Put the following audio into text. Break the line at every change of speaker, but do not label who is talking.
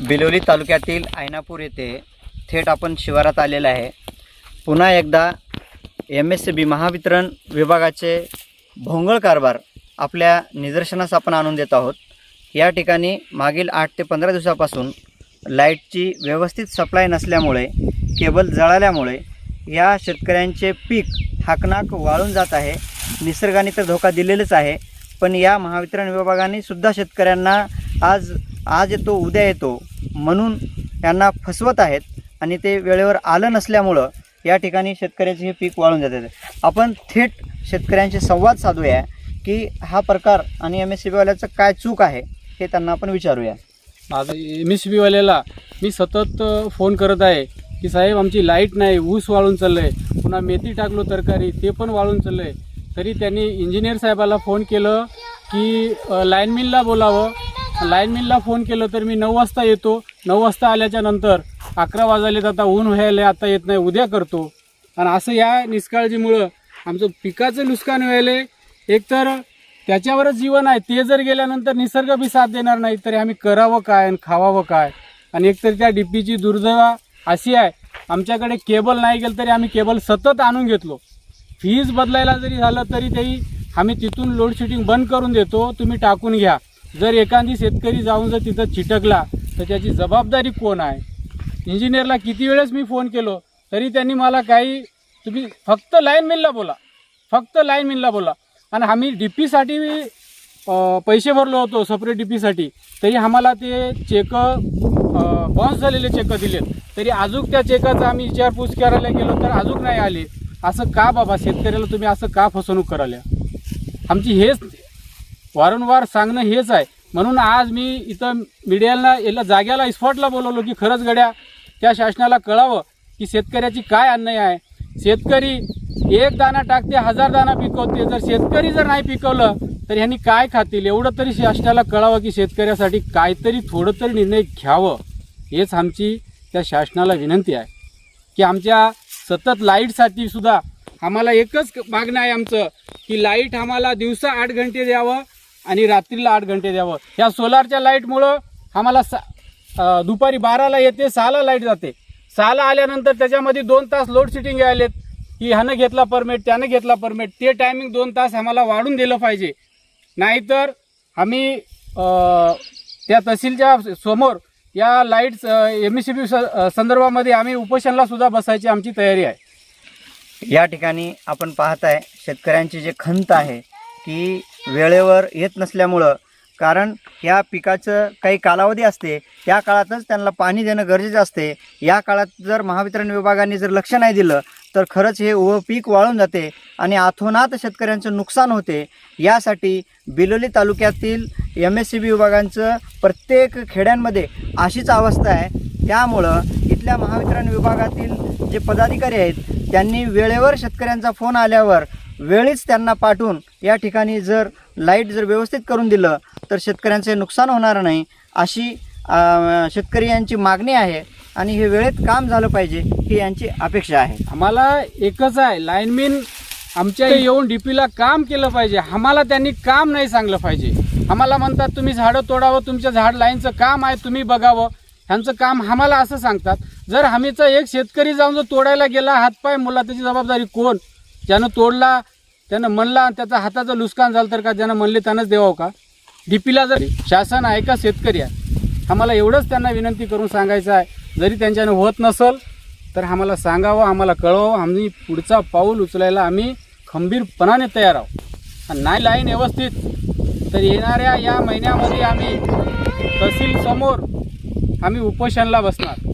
बिलोली तालुक्यातील ऐनापूर येथे थेट आपण शिवारात आलेला आहे। पुन्हा एकदा MSCB महावितरण विभागाचे भोंगळ कारभार आपल्या निदर्शनास आपण आणून देत आहोत। या ठिकाणी मागील 8 ते 15 दिवसापासून लाईटची व्यवस्थित सप्लाय नसल्यामुळे, केबल जळाल्यामुळे या शेतकऱ्यांचे पीक हाकनाक वाळून जात आहे। निसर्गाने तर धोका दिलेलाच आहे, पण या महावितरण विभागाने सुद्धा शेतकऱ्यांना आज येतो उद्या येतो म्हणून यांना फसवत आहेत आणि ते वेळेवर आलं नसल्यामुळं या ठिकाणी शेतकऱ्याचे हे पीक वाळून जाते। आपण थेट शेतकऱ्यांशी संवाद साधूया की हा प्रकार आणि MSCB वाल्याचं काय चूक आहे हे त्यांना आपण विचारूया।
माझं MSCB वाल्याला मी सतत फोन करत आहे की साहेब आमची लाईट नाही, ऊस वाळून चाललं आहे, पुन्हा मेथी टाकलो तरकारी ते पण वाळून चाललं आहे। तरी त्यांनी इंजिनियर साहेबाला फोन केलं की लाईनमॅनला बोलावं। लाईनमॅनला फोन केलं तर मी 9 वाजता येतो, 9 वाजता आल्याच्या नंतर 11 वाजलेत, आता ऊन व्हायला आता येत नाही, उद्या करतो। आणि असं या निष्काळजीमुळं आमचं पिकाचं नुकसान व्हायला, एकतर त्याच्यावरच जीवन आहे, ते जर गेल्यानंतर निसर्ग बी साथ देणार नाही तरी आम्ही करावं काय आणि खावावं काय। आणि एकतर त्या डीपीची दुर्दैवा अशी आहे, आमच्याकडे केबल नाही गेलं तरी आम्ही केबल सतत आणून घेतलो। फीज बदलायला जरी झालं तरी तेही आम्ही तिथून लोड शेडिंग बंद करून देतो, तुम्ही टाकून घ्या। जर एखादी शेतकरी जाऊन जर तिथं चिटकला तर त्याची जबाबदारी कोण आहे? इंजिनियरला किती वेळेस मी फोन केलो तरी त्यांनी मला काही, तुम्ही फक्त लाईनमॅनला बोला, फक्त लाईनमॅनला बोला। आणि आम्ही डीपीसाठी पैसे भरलो होतो सेपरेट डीपीसाठी, तरी आम्हाला ते चेक बाउन्स झालेले चेक दिलेत, तरी अजून त्या चेकाचा आम्ही विचारपूस करायला गेलो तर अजून नाही आले। असं का बाबा, शेतकऱ्याला तुम्ही असं का फसवणूक करायला? आमची हेच वारंवार सांगणं हेच आहे। म्हणून आज मी इथं मीडियाला याला जाग्याला स्पॉटला बोलवलो की खरंच गड्या त्या शासनाला कळावं की शेतकऱ्याची काय अन्याय आहे। शेतकरी एक दाना टाकते, 1000 दाना पिकवते, जर शेतकरी जर नाही पिकवलं तर ह्यांनी काय खातील? एवढं तरी शासनाला कळावं की शेतकऱ्यासाठी काहीतरी थोडं तरी निर्णय घ्यावं। हेच आमची त्या शासनाला विनंती आहे की आमच्या सतत लाईटसाठी सुद्धा आम्हाला एकच मागणं आहे आमचं की लाईट आम्हाला दिवसा 8 घंटे द्यावं आणि रात्रीला 8 घंटे द्यावं। ह्या सोलारच्या लाईटमुळं आम्हाला दुपारी 12ला येते, 6ला लाईट जाते, 6ला आल्यानंतर त्याच्यामध्ये 2 तास लोड शेडिंग आलेत की ह्यानं घेतला परमिट, त्यानं घेतला परमिट, ते टायमिंग 2 तास आम्हाला वाढून दिलं पाहिजे। नाहीतर आम्ही त्या तहसीलच्या समोर या लाईट्स MSCB संदर्भामध्ये आम्ही उपोषणाला सुद्धा बसायची आमची तयारी आहे।
या ठिकाणी आपण पाहताय शेतकऱ्यांची जे खंत आहे की वेळेवर येत नसल्यामुळं, कारण या पिकाचं काही कालावधी असते, त्या काळातच त्यांना पाणी देणं गरजेचं असते। या काळात जर महावितरण विभागाने जर लक्ष नाही दिलं तर खरंच हे पीक वाळून जाते आणि अथोनात शेतकऱ्यांचं नुकसान होते। यासाठी बिलोली तालुक्यातील MSCB विभागांचं प्रत्येक खेड्यांमध्ये अशीच अवस्था आहे। त्यामुळं इथल्या महावितरण विभागातील जे पदाधिकारी आहेत त्यांनी वेळेवर शेतकऱ्यांचा फोन आल्यावर वेळीच त्यांना पाठवून या ठिकाणी जर लाईट जर व्यवस्थित करून दिलं तर शेतकऱ्यांचे नुकसान होणार नाही, अशी शेतकरी यांची मागणी आहे आणि हे वेळेत काम झालं पाहिजे ही यांची अपेक्षा आहे।
आम्हाला एकच आहे, लाईनमॅन आमच्या येऊन डीपीला काम केलं पाहिजे, आम्हाला त्यांनी काम नाही सांगलं पाहिजे। आम्हाला म्हणतात तुम्ही झाडं तोडावं, तुमच्या झाड लाईनचं काम आहे तुम्ही बघावं, ह्यांचं काम आम्हाला असं सांगतात। जर आम्हीचा एक शेतकरी जाऊन जर तोडायला गेला, हातपाय मुला, त्याची जबाबदारी कोण? ज्यानं तोडला त्यानं म्हणला त्याचा हाताचं नुकसान झालं तर का ज्यानं म्हणले त्यानंच देवावं का? डीपीला जर शासन आहे का शेतकरी आहे? आम्हाला एवढंच त्यांना विनंती करून सांगायचं आहे, जरी त्यांच्यानं होत नसेल तर आम्हाला सांगावं, आम्हाला कळवावं, आम्ही पुढचा पाऊल उचलायला आम्ही खंबीरपणाने तयार आहोत। आणि नाही लाईन व्यवस्थित तर येणाऱ्या या महिन्यामध्ये आम्ही तहसील समोर आम्ही उपोषणाला बसणार।